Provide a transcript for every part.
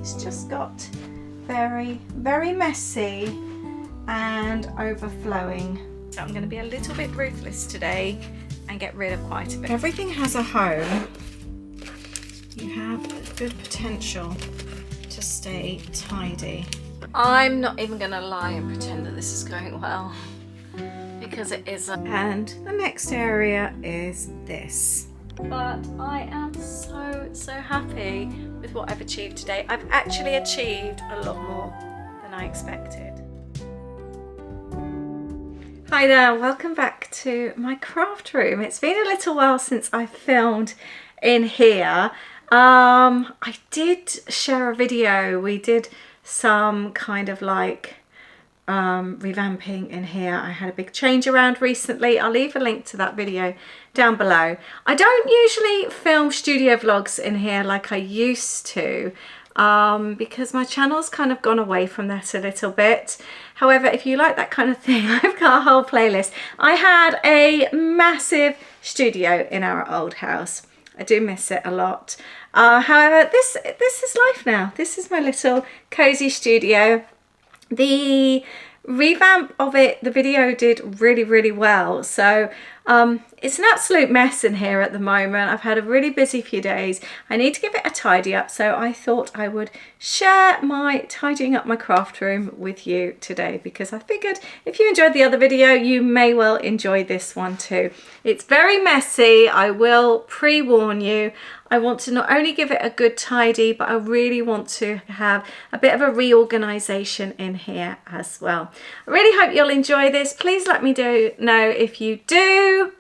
it's just got very, very messy and overflowing. So I'm going to be a little bit ruthless today and get rid of quite a bit. Everything has a home. You have good potential to stay tidy. I'm not even going to lie and pretend that this is going well, because it isn't. And the next area is this. But I am so happy with what I've achieved today. I've actually achieved a lot more than I expected. Hi there, welcome back to my craft room. It's been a little while since I filmed in here. I did share a video. We did some kind of like revamping in here. I had a big change around recently. I'll leave a link to that video down below. I don't usually film studio vlogs in here like I used to, because my channel's kind of gone away from that a little bit. However, if you like that kind of thing, I've got a whole playlist. I had a massive studio in our old house. I do miss it a lot. However, this is life now. This is my little cozy studio. The revamp of it, the video did really well. So it's an absolute mess in here at the moment. I've had a really busy few days. I need to give it a tidy up, so I thought I would share my tidying up my craft room with you today, because I figured if you enjoyed the other video, you may well enjoy this one too. It's very messy, I will pre-warn you. I want to not only give it a good tidy, but I really want to have a bit of a reorganization in here as well. I really hope you'll enjoy this. Please let me know if you do.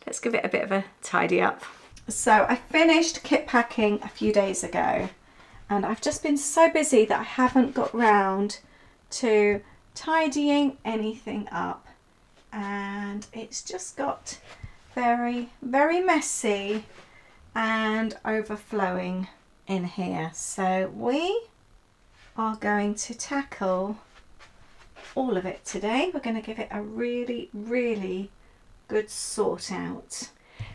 Let's give it a bit of a tidy up. So I finished kit packing a few days ago, and I've just been so busy that I haven't got round to tidying anything up, and it's just got very messy and overflowing in here. So we are going to tackle all of it today. We're going to give it a really good sort out.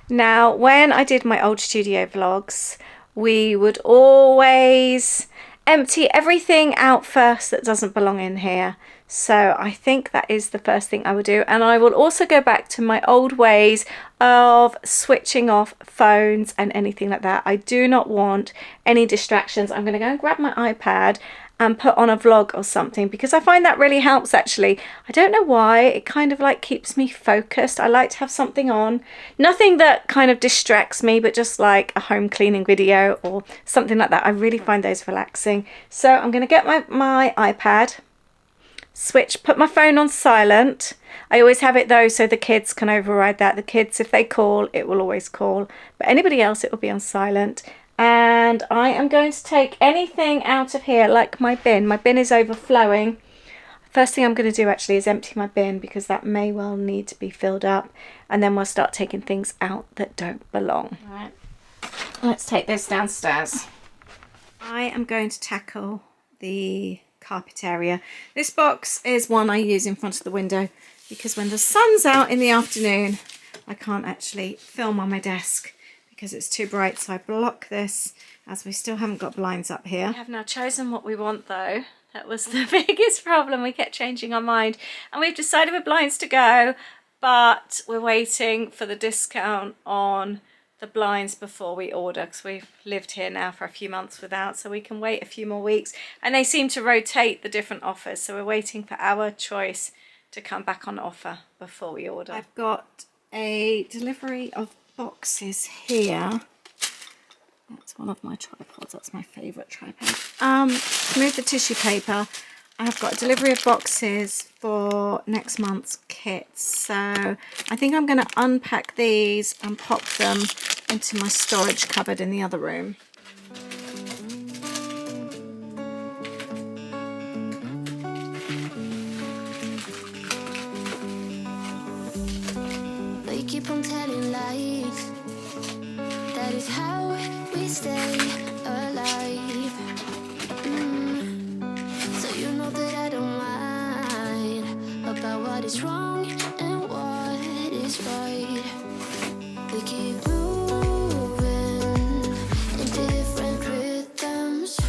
Now, when I did my old studio vlogs, we would always empty everything out first that doesn't belong in here. So I think that is the first thing I would do, and I will also go back to my old ways of switching off phones and anything like that. I do not want any distractions. I'm going to go and grab my iPad and put on a vlog or something, because I find that really helps actually. I don't know why, it kind of like keeps me focused. I like to have something on, nothing that kind of distracts me, but just like a home cleaning video or something like that. I really find those relaxing. So I'm going to get my iPad, put my phone on silent. I always have it though, so the kids can override that. The kids, if they call, it will always call, but anybody else, it will be on silent. And I am going to take anything out of here, like my bin. My bin is overflowing. First thing I'm going to do actually is empty my bin, because that may well need to be filled up, and then we'll start taking things out that don't belong. All right, let's take this downstairs. I am going to tackle the carpet area. This box is one I use in front of the window, because when the sun's out in the afternoon, I can't actually film on my desk because it's too bright, so I block this, as we still haven't got blinds up here. We have now chosen what we want though. That was the biggest problem. We kept changing our mind, and we've decided with blinds to go, but we're waiting for the discount on the blinds before we order, because we've lived here now for a few months without, so we can wait a few more weeks, and they seem to rotate the different offers, so we're waiting for our choice to come back on offer before we order. I've got a delivery of boxes here. That's one of my tripods. That's my favourite tripod. Remove the tissue paper. I've got a delivery of boxes for next month's kits, so I think I'm going to unpack these and pop them into my storage cupboard in the other room. They keep on telling lies. That is how we stay alive. So you know that I don't mind about what is wrong and what is right. They keep moving in different rhythms.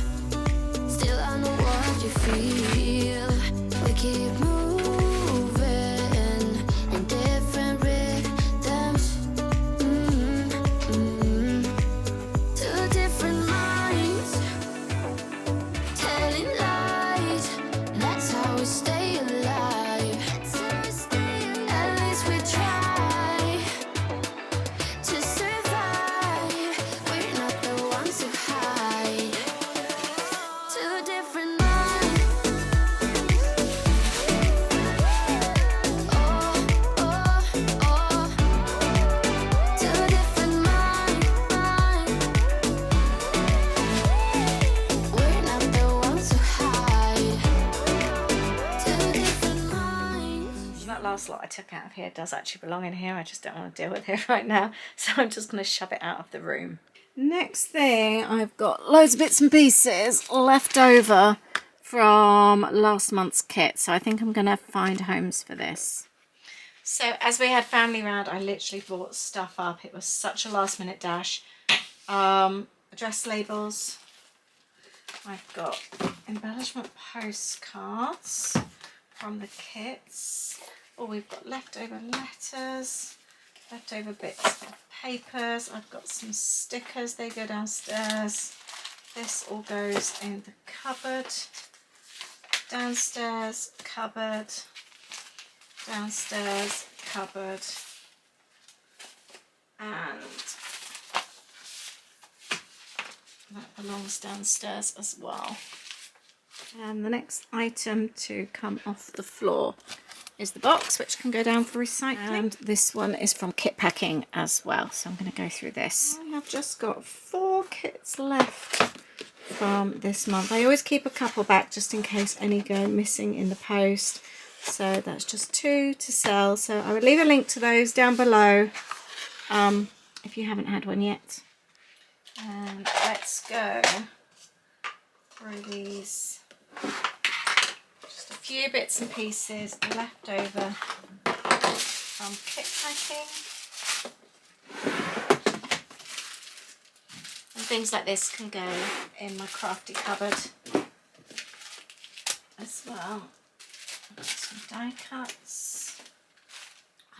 feel. We keep moving in different rhythms. Two different minds, telling lies. That's how we stay alive. At least we try to survive. We're not the ones who hide. Two different minds. Oh, oh, oh. Two different minds. We're not the ones who hide. Two different minds. That last lot I took out of here does actually belong in here. I just don't want to deal with it right now. So I'm just going to shove it out of the room. Next thing, I've got loads of bits and pieces left over from last month's kit. So I think I'm going to find homes for this. So as we had family round, I literally bought stuff up. It was such a last minute dash. Address labels. I've got embellishment postcards from the kits. Oh, we've got leftover letters, leftover bits of papers. I've got some stickers, they go downstairs. This all goes in the cupboard. Downstairs, cupboard. Downstairs, cupboard. And that belongs downstairs as well. And the next item to come off the floor is the box, which can go down for recycling. And this one is from kit packing as well. So I'm going to go through this. I have just got 4 kits left from this month. I always keep a couple back just in case any go missing in the post. So that's just 2 to sell. So I would leave a link to those down below if you haven't had one yet. And let's go through these. Just a few bits and pieces left over from kit packing. And things like this can go in my crafty cupboard as well. I've got some die cuts.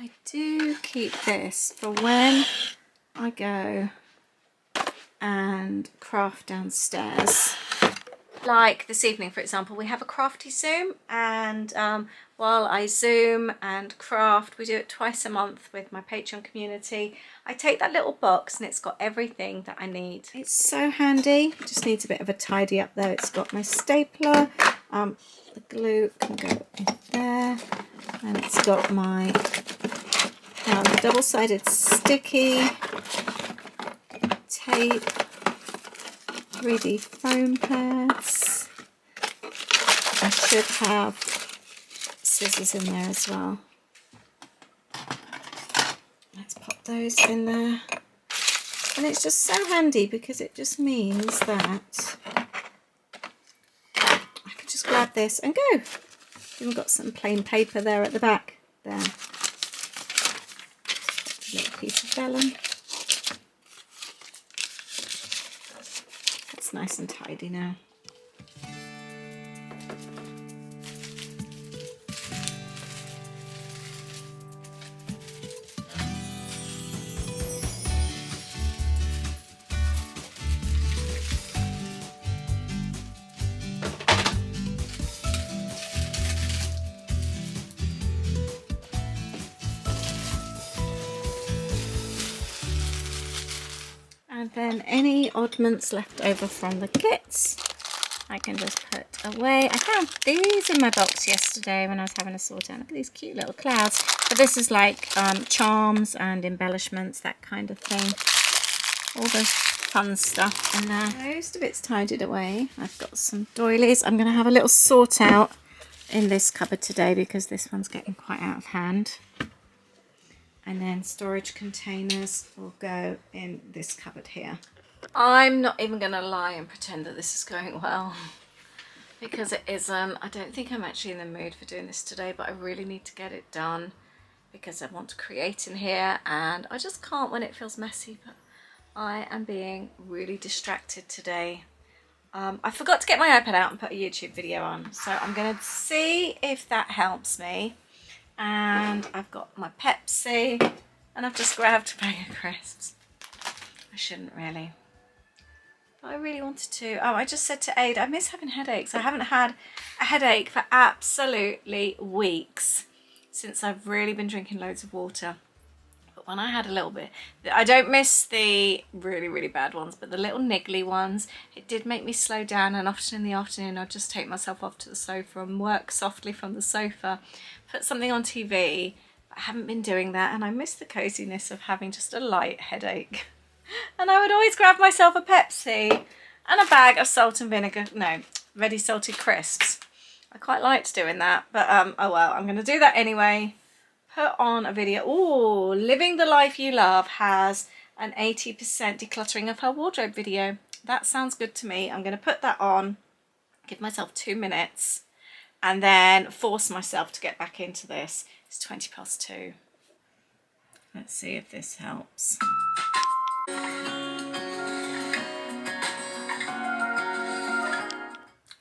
I do keep this for when I go and craft downstairs. Like this evening, for example, we have a crafty Zoom, and while I Zoom and craft, we do it twice a month with my Patreon community. I take that little box and it's got everything that I need. It's so handy. Just needs a bit of a tidy up though. It's got my stapler, the glue can go in there, and it's got my double-sided sticky tape, 3D foam pads. I should have scissors in there as well. Let's pop those in there. And it's just so handy because it just means that I can just grab this and go. Even got some plain paper there at the back. There. A little piece of vellum. That's nice and tidy now. And then any oddments left over from the kits, I can just put away. I found these in my box yesterday when I was having a sort out. Look at these cute little clouds. But this is like charms and embellishments, that kind of thing. All the fun stuff in there. Most of it's tidied away. I've got some doilies. I'm going to have a little sort out in this cupboard today because this one's getting quite out of hand. And then storage containers will go in this cupboard here. I'm not even going to lie and pretend that this is going well, because it isn't. I don't think I'm actually in the mood for doing this today, but I really need to get it done because I want to create in here, and I just can't when it feels messy. But I am being really distracted today. I forgot to get my iPad out and put a YouTube video on, so I'm going to see if that helps me. And I've got my Pepsi, and I've just grabbed a bag of crisps. I shouldn't really. I really wanted to. Oh, I just said to Aid, I miss having headaches. I haven't had a headache for absolutely weeks since I've really been drinking loads of water. But when I had a little bit, I don't miss the really, really bad ones, but the little niggly ones, it did make me slow down. And often in the afternoon, I'd just take myself off to the sofa and work softly from the sofa, put something on TV. But I haven't been doing that, and I miss the coziness of having just a light headache. And I would always grab myself a Pepsi and a bag of salt and vinegar, no, ready salted crisps. I quite liked doing that, but oh well, I'm going to do that anyway. Put on a video. Oh, Living the Life You Love has an 80% decluttering of her wardrobe video. That sounds good to me. I'm going to put that on, give myself 2 minutes, and then force myself to get back into this. It's 2:20. Let's see if this helps.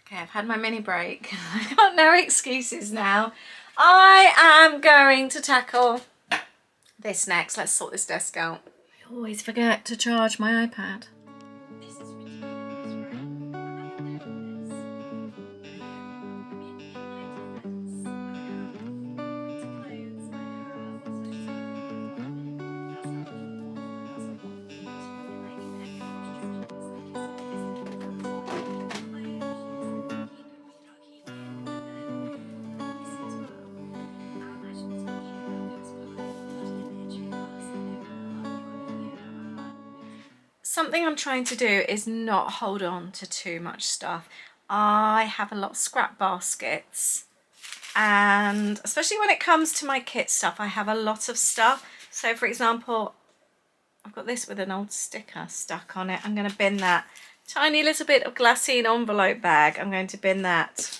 Okay, I've had my mini break. I've got no excuses now. I am going to tackle this next. Let's sort this desk out. I always forget to charge my iPad. Something I'm trying to do is not hold on to too much stuff. I have a lot of scrap baskets, and especially when it comes to my kit stuff, I have a lot of stuff. So for example, I've got this with an old sticker stuck on it. I'm going to bin that. Tiny little bit of glassine envelope bag. I'm going to bin that.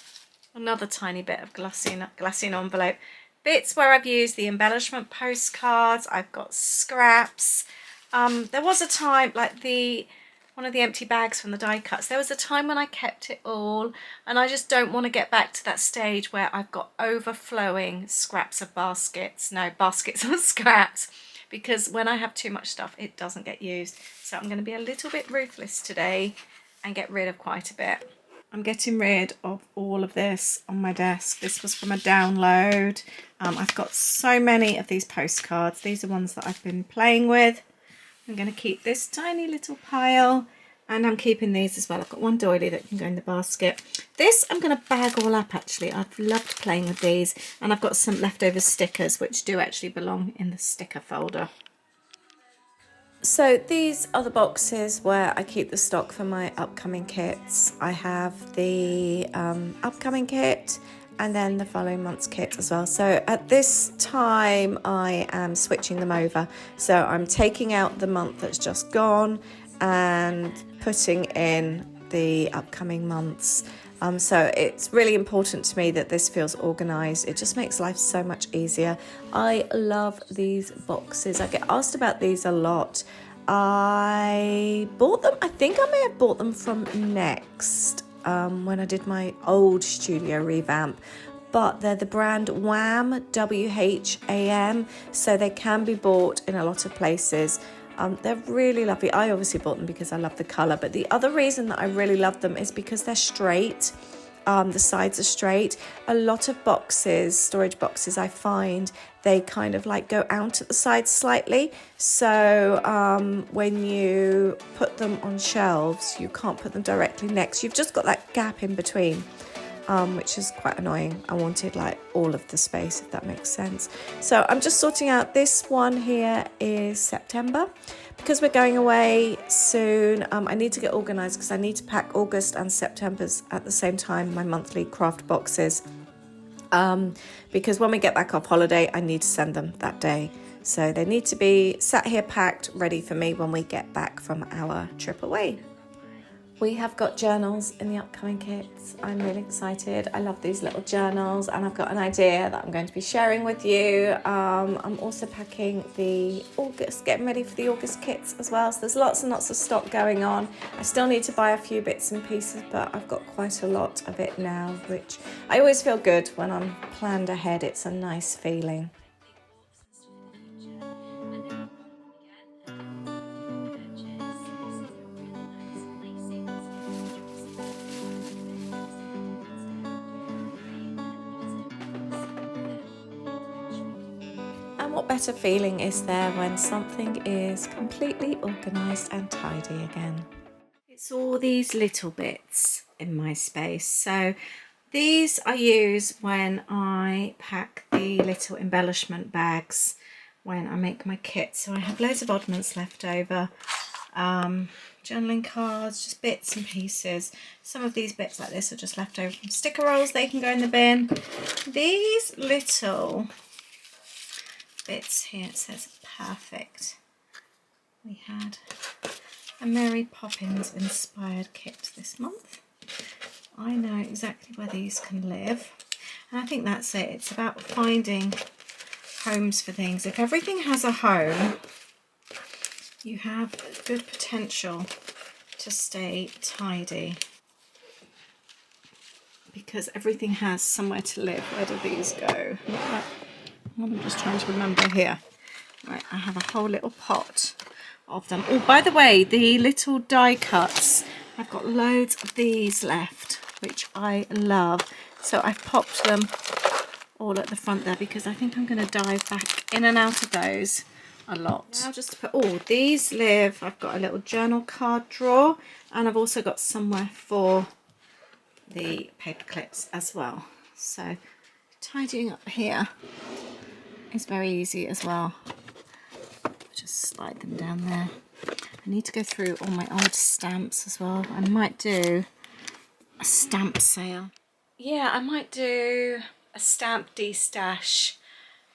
Another tiny bit of glassine envelope. Bits where I've used the embellishment postcards. I've got scraps. There was a time, like one of the empty bags from the die cuts, there was a time when I kept it all, and I just don't want to get back to that stage where I've got overflowing scraps of baskets of scraps, because when I have too much stuff, it doesn't get used. So I'm going to be a little bit ruthless today and get rid of quite a bit. I'm getting rid of all of this on my desk. This was from a download. I've got so many of these postcards. These are ones that I've been playing with. I'm going to keep this tiny little pile, and I'm keeping these as well. I've got one doily that can go in the basket. This I'm going to bag all up actually. I've loved playing with these, and I've got some leftover stickers which do actually belong in the sticker folder. So these are the boxes where I keep the stock for my upcoming kits. I have the upcoming kit and then the following month's kit as well. So at this time I am switching them over. So I'm taking out the month that's just gone and putting in the upcoming months. So it's really important to me that this feels organised. It just makes life so much easier. I love these boxes. I get asked about these a lot. I bought them, I think I may have bought them from Next when I did my old studio revamp. But they're the brand Wham, W-H-A-M, so they can be bought in a lot of places. They're really lovely. I obviously bought them because I love the colour, but the other reason that I really love them is because they're straight. The sides are straight. A lot of boxes, storage boxes, I find they kind of like go out at the sides slightly. So when you put them on shelves, you can't put them directly next. You've just got that gap in between. Which is quite annoying. I wanted like all of the space, if that makes sense. So I'm just sorting out. This one here is September, because we're going away soon. I need to get organised because I need to pack August and September's at the same time, my monthly craft boxes, because when we get back off holiday I need to send them that day. So they need to be sat here packed ready for me when we get back from our trip away. We have got journals in the upcoming kits. I'm really excited. I love these little journals, and I've got an idea that I'm going to be sharing with you. I'm also packing the August, getting ready for the August kits as well. So there's lots and lots of stock going on. I still need to buy a few bits and pieces, but I've got quite a lot of it now, which I always feel good when I'm planned ahead. It's a nice feeling. What better feeling is there when something is completely organised and tidy again? It's all these little bits in my space. So these I use when I pack the little embellishment bags when I make my kit. So I have loads of oddments left over. Journaling cards, just bits and pieces. Some of these bits like this are just left over from sticker rolls. They can go in the bin. These little bits here, it says perfect. We had a Mary Poppins inspired kit this month. I know exactly where these can live, and I think that's it. It's about finding homes for things. If everything has a home, you have good potential to stay tidy, because everything has somewhere to live. Where do these go? I'm just trying to remember here. Right, I have a whole little pot of them. Oh, by the way, the little die cuts, I've got loads of these left, which I love. So I've popped them all at the front there because I think I'm going to dive back in and out of those a lot. Now just to put, oh, these live, I've got a little journal card drawer, and I've also got somewhere for the paper clips as well. So tidying up here is very easy as well. Just slide them down there. I need to go through all my old stamps as well. I might do a stamp sale. Yeah, I might do a stamp de-stash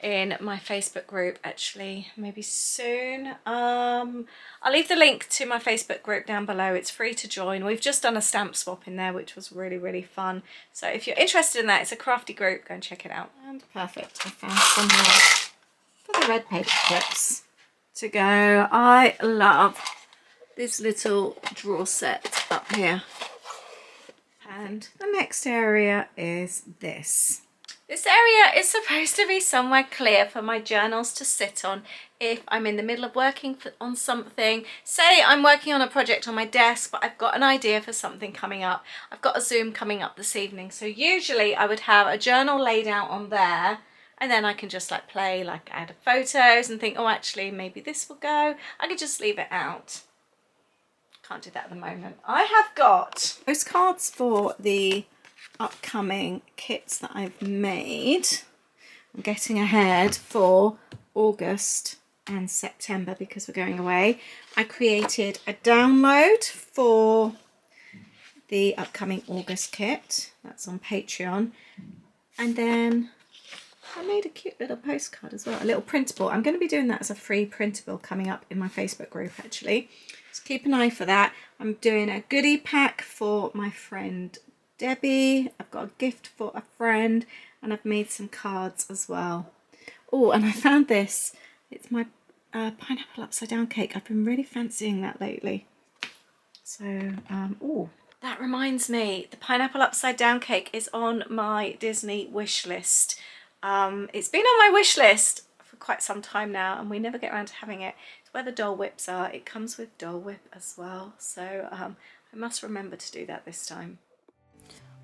in my Facebook group actually, maybe soon. I'll leave the link to my Facebook group down below. It's free to join. We've just done a stamp swap in there, which was really fun. So if you're interested in that, it's a crafty group, go and check it out. And perfect, I found somewhere for the red paper clips to go. I love this little drawer set up here. And the next area is this. This area is supposed to be somewhere clear for my journals to sit on if I'm in the middle of working on something. Say I'm working on a project on my desk, but I've got an idea for something coming up. I've got a Zoom coming up this evening. So usually I would have a journal laid out on there, and then I can just like play, like add photos and think, oh, actually maybe this will go. I could just leave it out. Can't do that at the moment. I have got postcards for the upcoming kits that I've made. I'm getting ahead for August and September because we're going away. I created a download for the upcoming August kit. That's on Patreon. And then I made a cute little postcard as well, a little printable. I'm going to be doing that as a free printable coming up in my Facebook group actually. So keep an eye for that. I'm doing a goodie pack for my friend Debbie. I've got a gift for a friend, and I've made some cards as well. Oh, and I found this. It's my pineapple upside down cake. I've been really fancying that lately. So, oh, that reminds me, the pineapple upside down cake is on my Disney wish list. It's been on my wish list for quite some time now, and we never get around to having it. It's where the Dole Whips are. It comes with Dole Whip as well. So I must remember to do that this time.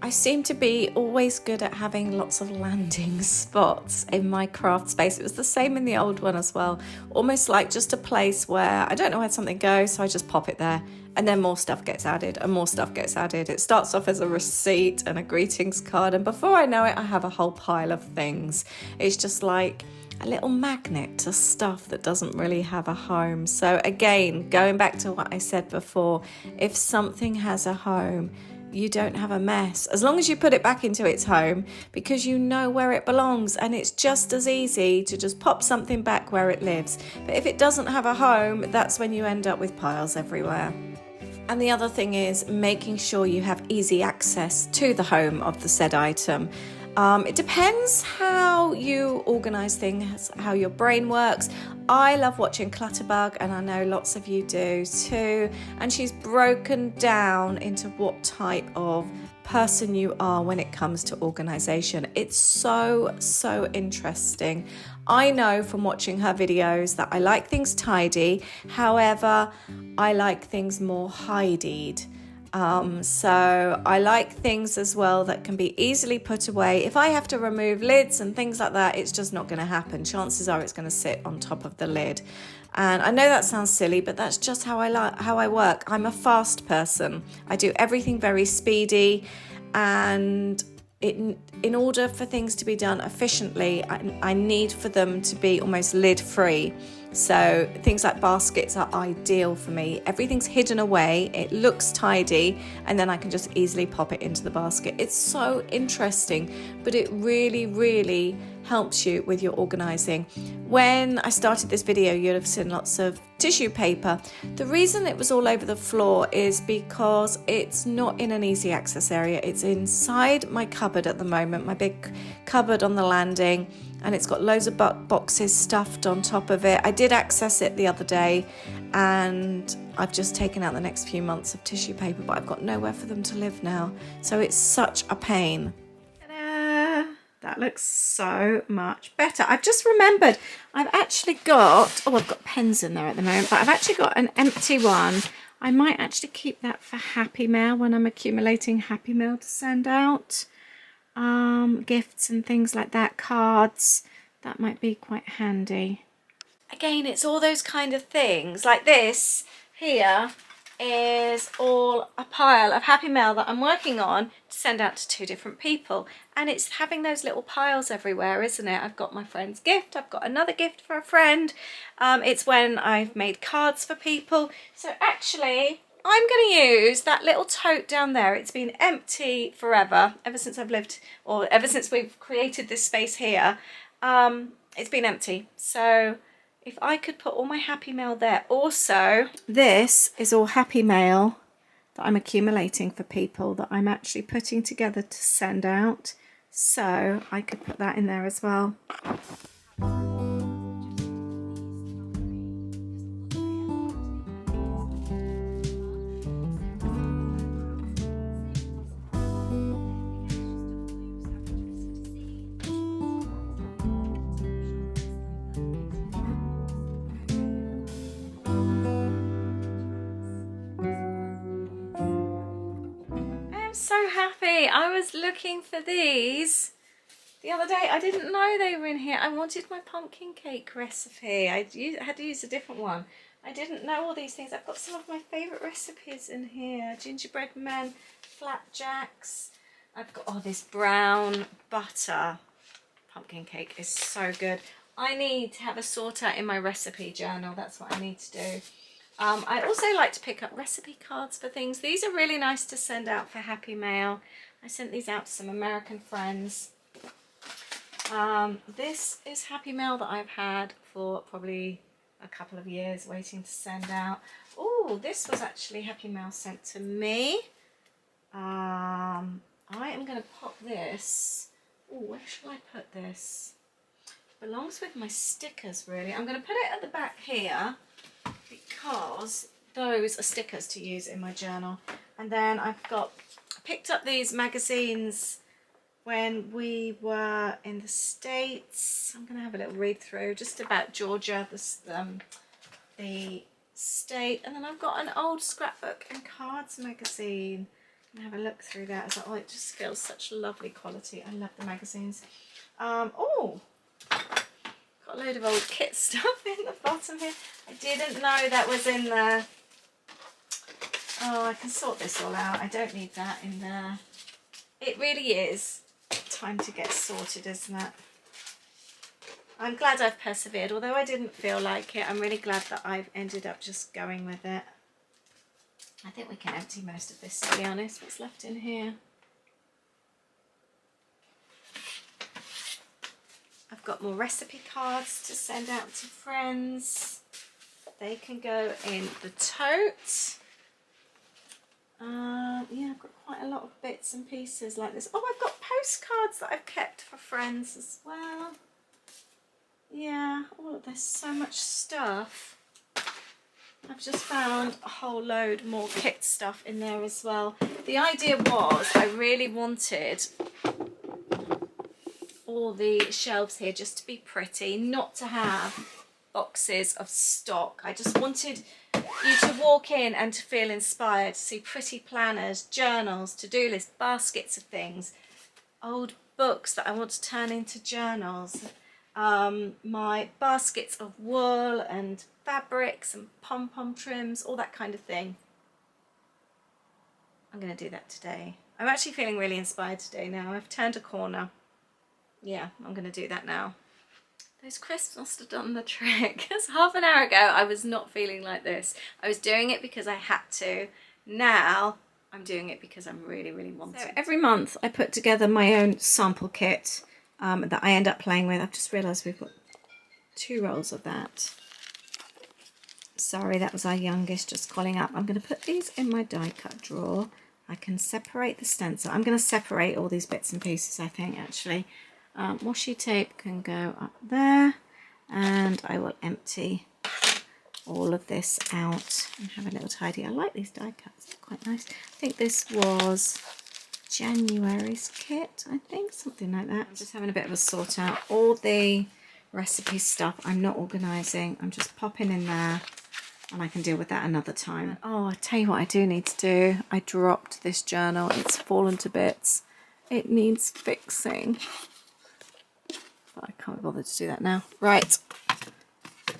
I seem to be always good at having lots of landing spots in my craft space. It was the same in the old one as well. Almost like just a place where I don't know where something goes, so I just pop it there. And then more stuff gets added and more stuff gets added. It starts off as a receipt and a greetings card, and before I know it, I have a whole pile of things. It's just like a little magnet to stuff that doesn't really have a home. So again, going back to what I said before, if something has a home, you don't have a mess as long as you put it back into its home, because you know where it belongs, and it's just as easy to just pop something back where it lives. But if it doesn't have a home, that's when you end up with piles everywhere. And the other thing is making sure you have easy access to the home of the said item. It depends how you organise things, how your brain works. I love watching Clutterbug, and I know lots of you do too. And she's broken down into what type of person you are when it comes to organisation. It's so interesting. I know from watching her videos that I like things tidy, however, I like things more tidied. So I like things as well that can be easily put away. If I have to remove lids and things like that, it's just not going to happen. Chances are it's going to sit on top of the lid. And I know that sounds silly, but that's just how I work. I'm a fast person. I do everything very speedy, and in order for things to be done efficiently, I need for them to be almost lid free. So things like baskets are ideal for me. Everything's hidden away, it looks tidy, and then I can just easily pop it into the basket. It's so interesting, but it really helps you with your organising. When I started this video, you'd have seen lots of tissue paper. The reason it was all over the floor is because it's not in an easy access area. It's inside my cupboard at the moment, my big cupboard on the landing, and it's got loads of boxes stuffed on top of it. I did access it the other day, and I've just taken out the next few months of tissue paper, but I've got nowhere for them to live now. So it's such a pain. Ta-da! That looks so much better. I've just remembered I've actually got, I've got pens in there at the moment, but I've actually got an empty one. I might actually keep that for Happy Mail when I'm accumulating Happy Mail to send out. Gifts and things like that, cards, that might be quite handy. Again, it's all those kind of things. Like this here is all a pile of Happy Mail that I'm working on to send out to 2 different people, and it's having those little piles everywhere, isn't it? I've got my friend's gift, I've got another gift for a friend, it's when I've made cards for people. So actually I'm going to use that little tote down there. It's been empty forever, ever since I've lived, or ever since we've created this space here. It's been empty, so if I could put all my Happy Mail there. Also, this is all Happy Mail that I'm accumulating for people that I'm actually putting together to send out. So I could put that in there as well. So happy. I was looking for these the other day. I didn't know they were in here. I wanted my pumpkin cake recipe. I had to use a different one. I didn't know all these things. I've got some of my favourite recipes in here. Gingerbread men, flapjacks. I've got this brown butter pumpkin cake is so good. I need to have a sort out in my recipe journal. That's what I need to do. I also like to pick up recipe cards for things. These are really nice to send out for Happy Mail. I sent these out to some American friends. This is Happy Mail that I've had for probably a couple of years waiting to send out. Oh, this was actually Happy Mail sent to me. I am going to pop this. Oh, where shall I put this? It belongs with my stickers, really. I'm going to put it at the back here, because those are stickers to use in my journal. And then I picked up these magazines when we were in the States. I'm going to have a little read through just about Georgia, the state. And then I've got an old scrapbook and cards magazine. I'm going to have a look through that. It's like, oh, it just feels such lovely quality. I love the magazines. Oh, got a load of old kit stuff in the bottom here. I didn't know that was in there. Oh, I can sort this all out. I don't need that in there. It really is time to get sorted, isn't it? I'm glad I've persevered. Although I didn't feel like it, I'm really glad that I've ended up just going with it. I think we can empty most of this, to be honest. What's left in here? I've got more recipe cards to send out to friends. They can go in the tote. Yeah, I've got quite a lot of bits and pieces like this. Oh, I've got postcards that I've kept for friends as well. Yeah, all of this, so much stuff. I've just found a whole load more kit stuff in there as well. The idea was I really wanted all the shelves here just to be pretty, not to have boxes of stock. I just wanted you to walk in and to feel inspired, to see pretty planners, journals, to-do lists, baskets of things, old books that I want to turn into journals, my baskets of wool and fabrics and pom-pom trims, all that kind of thing. I'm going to do that today. I'm actually feeling really inspired today now. I've turned a corner. Yeah, I'm going to do that now. Those crisps must have done the trick. Because half an hour ago I was not feeling like this. I was doing it because I had to. Now I'm doing it because I'm really, really wanting. So every month I put together my own sample kit that I end up playing with. I've just realised we've got 2 rolls of that. Sorry, that was our youngest just calling up. I'm going to put these in my die cut drawer. I can separate the stencil. I'm going to separate all these bits and pieces, I think, actually. Washi tape can go up there, and I will empty all of this out and have a little tidy. I like these die cuts, they're quite nice. I think this was January's kit, I think, something like that. I'm just having a bit of a sort out. All the recipe stuff I'm not organising, I'm just popping in there, and I can deal with that another time. Oh, I tell you what I do need to do. I dropped this journal, it's fallen to bits. It needs fixing. But I can't be bothered to do that now. Right.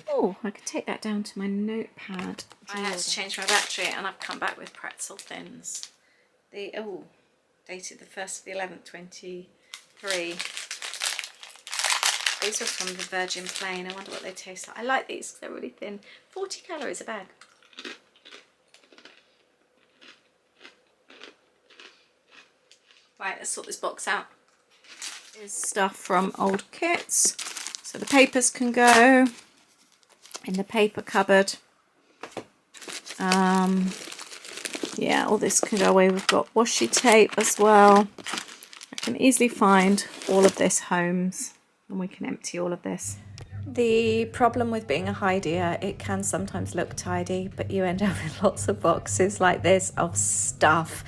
Oh, I could take that down to my notepad. I had to change my battery and I've come back with pretzel thins. Dated the 1st of the 11th, 23. These were from the Virgin Plain. I wonder what they taste like. I like these because they're really thin. 40 calories a bag. Right, let's sort this box out. Is stuff from old kits, so the papers can go in the paper cupboard. Yeah, all this can go away. We've got washi tape as well. I can easily find all of this homes, and we can empty all of this. The problem with being a hidier, it can sometimes look tidy, but you end up with lots of boxes like this of stuff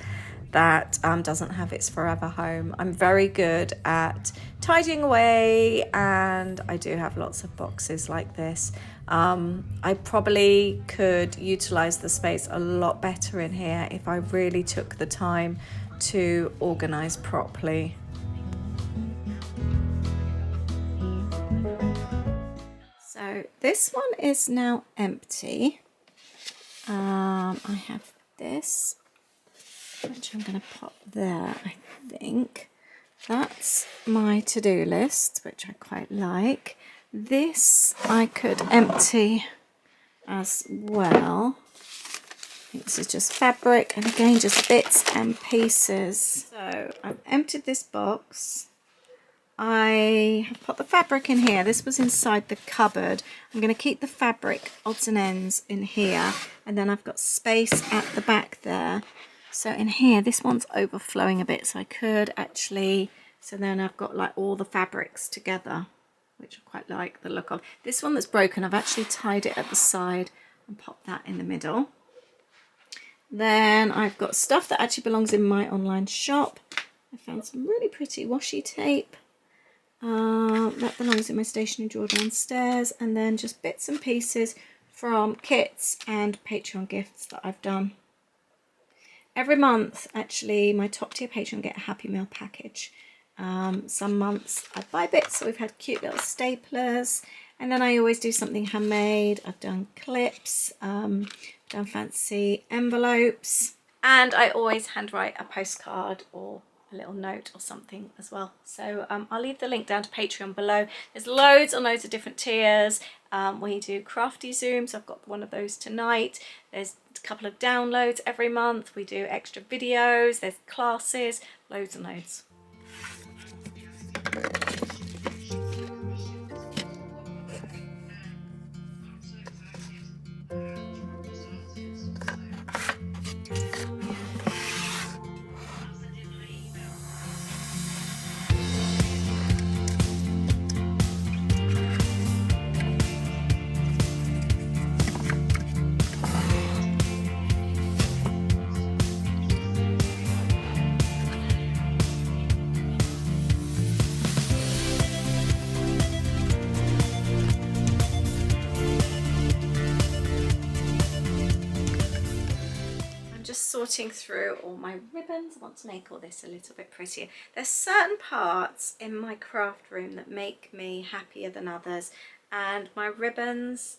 that doesn't have its forever home. I'm very good at tidying away, and I do have lots of boxes like this. I probably could utilize the space a lot better in here if I really took the time to organize properly. So this one is now empty. I have this, which I'm going to pop there, I think. That's my to-do list, which I quite like. This I could empty as well. I think this is just fabric, and again, just bits and pieces. So I've emptied this box. I have put the fabric in here. This was inside the cupboard. I'm going to keep the fabric odds and ends in here, and then I've got space at the back there. So in here, this one's overflowing a bit, so I could actually, so then I've got like all the fabrics together, which I quite like the look of. This one that's broken, I've actually tied it at the side and popped that in the middle. Then I've got stuff that actually belongs in my online shop. I found some really pretty washi tape. That belongs in my stationery drawer downstairs, and then just bits and pieces from kits and Patreon gifts that I've done. Every month, actually, my top tier Patreon get a Happy Meal package. Some months I buy bits, so we've had cute little staplers, and then I always do something handmade. I've done clips, done fancy envelopes, and I always handwrite a postcard or a little note or something as well. So I'll leave the link down to Patreon below. There's loads and loads of different tiers. We do crafty zooms. I've got one of those tonight. There's a couple of downloads every month. We do extra videos. There's classes, loads and loads. sorting through all my ribbons. I want to make all this a little bit prettier. There's certain parts in my craft room that make me happier than others, and my ribbons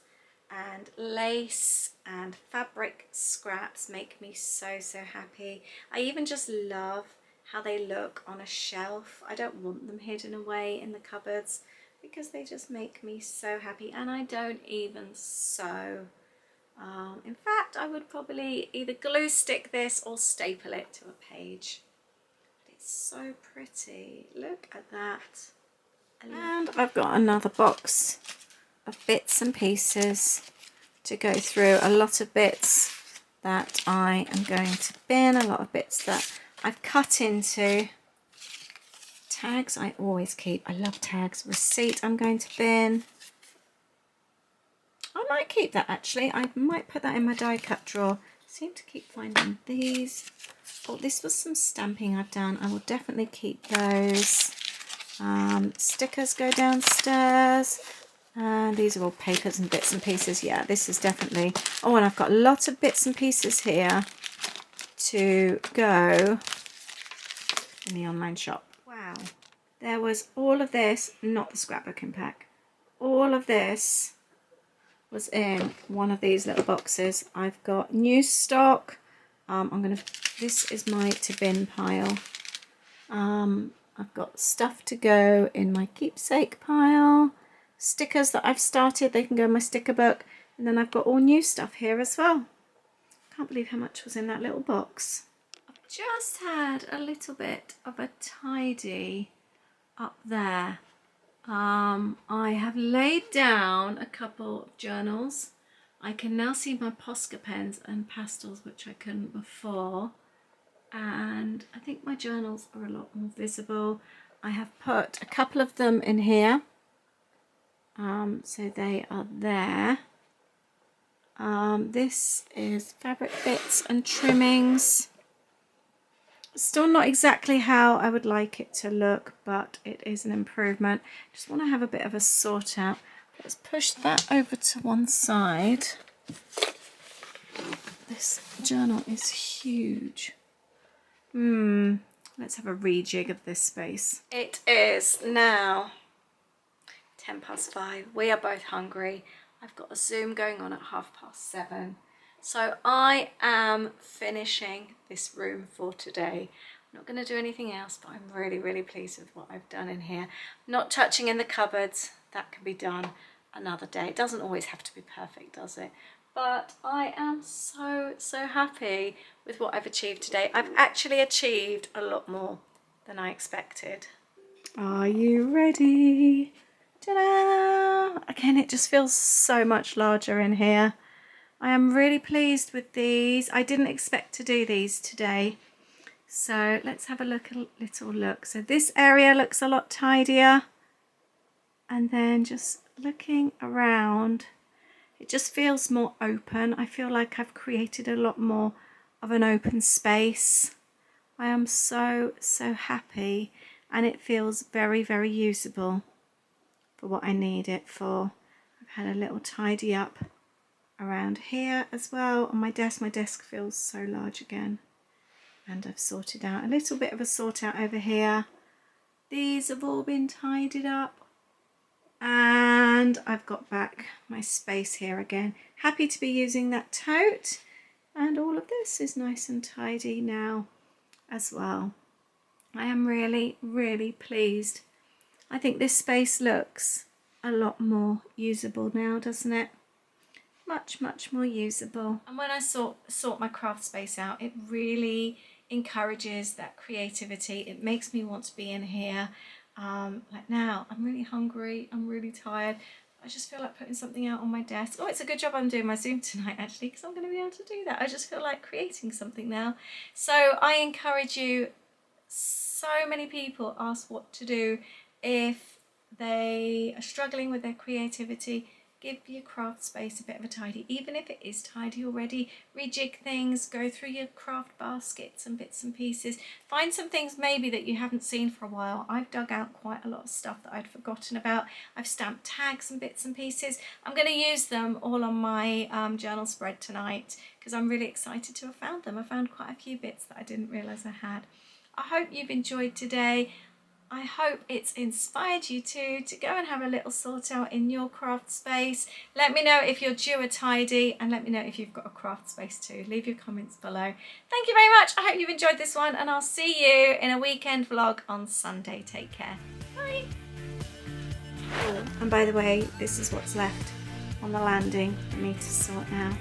and lace and fabric scraps make me so happy. I even just love how they look on a shelf. I don't want them hidden away in the cupboards because they just make me so happy, and I don't even sew. In fact, I would probably either glue stick this or staple it to a page. But it's so pretty. Look at that. And I've got another box of bits and pieces to go through. A lot of bits that I am going to bin, a lot of bits that I've cut into. Tags I always keep. I love tags. Receipt I'm going to bin. I might keep that actually. I might put that in my die cut drawer. I seem to keep finding these. Oh, this was some stamping I've done. I will definitely keep those. Stickers go downstairs. And these are all papers and bits and pieces. Yeah, this is definitely... Oh, and I've got a lot of bits and pieces here to go in the online shop. Wow. There was all of this, not the scrapbooking pack. All of this was in one of these little boxes. I've got new stock. This is my to bin pile. I've got stuff to go in my keepsake pile. Stickers that I've started, they can go in my sticker book. And then I've got all new stuff here as well. Can't believe how much was in that little box. I've just had a little bit of a tidy up there. I have laid down a couple of journals. I can now see my Posca pens and pastels, which I couldn't before. And I think my journals are a lot more visible. I have put a couple of them in here. So they are there. This is fabric bits and trimmings. Still not exactly how I would like it to look, but it is an improvement. Just want to have a bit of a sort out. Let's push that over to one side. This journal is huge. Let's have a rejig of this space. It is now 5:10. We are both hungry. I've got a Zoom going on at 7:30. So I am finishing this room for today. I'm not going to do anything else, but I'm really pleased with what I've done in here. Not touching in the cupboards. That can be done another day. It doesn't always have to be perfect, does it? But I am so happy with what I've achieved today. I've actually achieved a lot more than I expected. Are you ready? Ta-da! Again, it just feels so much larger in here. I am really pleased with these. I didn't expect to do these today. So let's have a little look. So this area looks a lot tidier. And then just looking around, it just feels more open. I feel like I've created a lot more of an open space. I am so happy, and it feels very usable for what I need it for. I've had a little tidy up around here as well on my desk. My desk feels so large again, and I've sorted out a little bit of a sort out over here. These have all been tidied up, and I've got back my space here again. Happy to be using that tote, and all of this is nice and tidy now as well. I am really pleased. I think this space looks a lot more usable now, doesn't it? Much more usable. And when I sort my craft space out, it really encourages that creativity. It makes me want to be in here. Like now, I'm really hungry, I'm really tired. I just feel like putting something out on my desk. Oh, it's a good job I'm doing my Zoom tonight actually, because I'm going to be able to do that. I just feel like creating something now. So I encourage you. So many people ask what to do if they are struggling with their creativity. give your craft space a bit of a tidy, even if it is tidy already. Rejig things, go through your craft baskets and bits and pieces. Find some things maybe that you haven't seen for a while. I've dug out quite a lot of stuff that I'd forgotten about. I've stamped tags and bits and pieces. I'm going to use them all on my journal spread tonight because I'm really excited to have found them. I found quite a few bits that I didn't realise I had. I hope you've enjoyed today. I hope it's inspired you to go and have a little sort out in your craft space. Let me know if you're due a tidy, and let me know if you've got a craft space too. Leave your comments below. Thank you very much. I hope you've enjoyed this one, and I'll see you in a weekend vlog on Sunday. Take care. Bye. Oh, and by the way, this is what's left on the landing for me to sort out.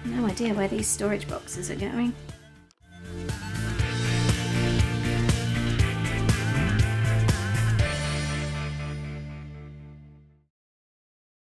No idea where these storage boxes are going.